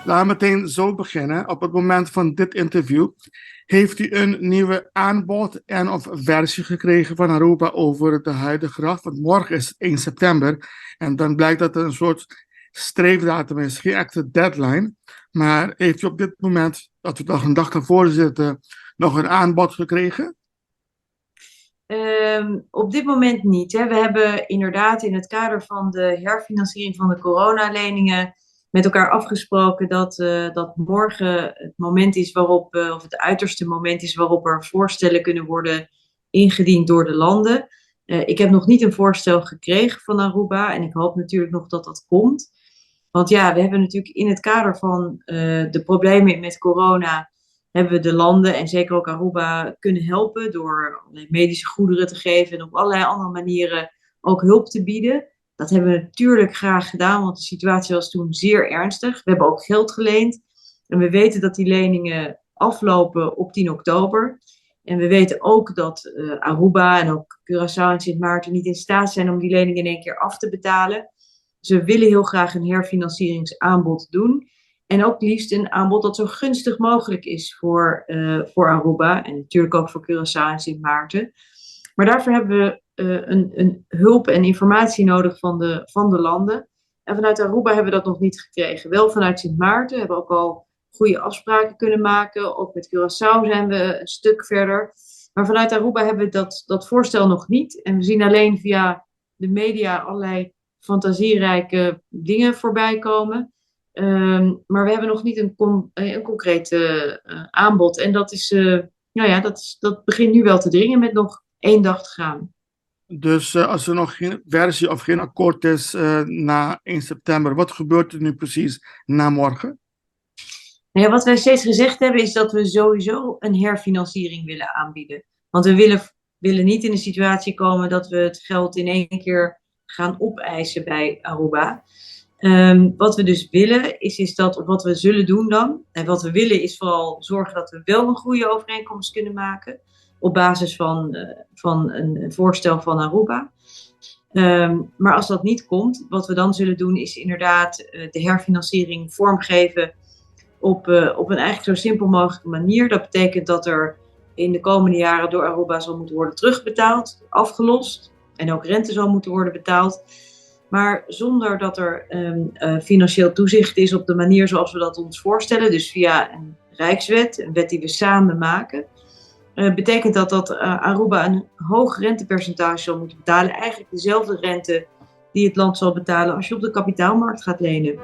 Laten we meteen zo beginnen. Op het moment van dit interview heeft u een nieuwe aanbod en of versie gekregen van Aruba over de huidige graf. Want morgen is 1 september en dan blijkt dat er een soort streefdatum is, geen echte deadline. Maar heeft u op dit moment, dat we nog een dag daarvoor zitten, nog een aanbod gekregen? Op dit moment niet. Hè. We hebben inderdaad in het kader van de herfinanciering van de coronaleningen met elkaar afgesproken dat morgen het moment is waarop, of het uiterste moment is waarop er voorstellen kunnen worden ingediend door de landen. Ik heb nog niet een voorstel gekregen van Aruba en ik hoop natuurlijk nog dat dat komt. Want ja, we hebben natuurlijk in het kader van de problemen met corona hebben we de landen en zeker ook Aruba kunnen helpen door medische goederen te geven en op allerlei andere manieren ook hulp te bieden. Dat hebben we natuurlijk graag gedaan, want de situatie was toen zeer ernstig. We hebben ook geld geleend en we weten dat die leningen aflopen op 10 oktober. En we weten ook dat Aruba en ook Curaçao en Sint Maarten niet in staat zijn om die leningen in één keer af te betalen. Dus we willen heel graag een herfinancieringsaanbod doen. En ook liefst een aanbod dat zo gunstig mogelijk is voor Aruba. En natuurlijk ook voor Curaçao en Sint Maarten. Maar daarvoor hebben we een hulp en informatie nodig van de landen. En vanuit Aruba hebben we dat nog niet gekregen. Wel vanuit Sint Maarten hebben we ook al goede afspraken kunnen maken. Ook met Curaçao zijn we een stuk verder. Maar vanuit Aruba hebben we dat voorstel nog niet. En we zien alleen via de media allerlei fantasierijke dingen voorbij komen. Maar we hebben nog niet een concreet aanbod. En dat begint nu wel te dringen met nog 1 dag te gaan. Dus als er nog geen versie of geen akkoord is na 1 september, wat gebeurt er nu precies na morgen? Nou ja, wat wij steeds gezegd hebben is dat we sowieso een herfinanciering willen aanbieden. Want we willen niet in de situatie komen dat we het geld in één keer gaan opeisen bij Aruba. Wat we dus willen is dat, of wat we zullen doen dan, en wat we willen is vooral zorgen dat we wel een goede overeenkomst kunnen maken op basis van een voorstel van Aruba. Maar als dat niet komt, wat we dan zullen doen is inderdaad de herfinanciering vormgeven op een eigenlijk zo simpel mogelijke manier. Dat betekent dat er in de komende jaren door Aruba zal moeten worden terugbetaald, afgelost en ook rente zal moeten worden betaald. Maar zonder dat er financieel toezicht is op de manier zoals we dat ons voorstellen. Dus via een rijkswet, een wet die we samen maken. Betekent dat Aruba een hoog rentepercentage zal moeten betalen. Eigenlijk dezelfde rente die het land zal betalen als je op de kapitaalmarkt gaat lenen.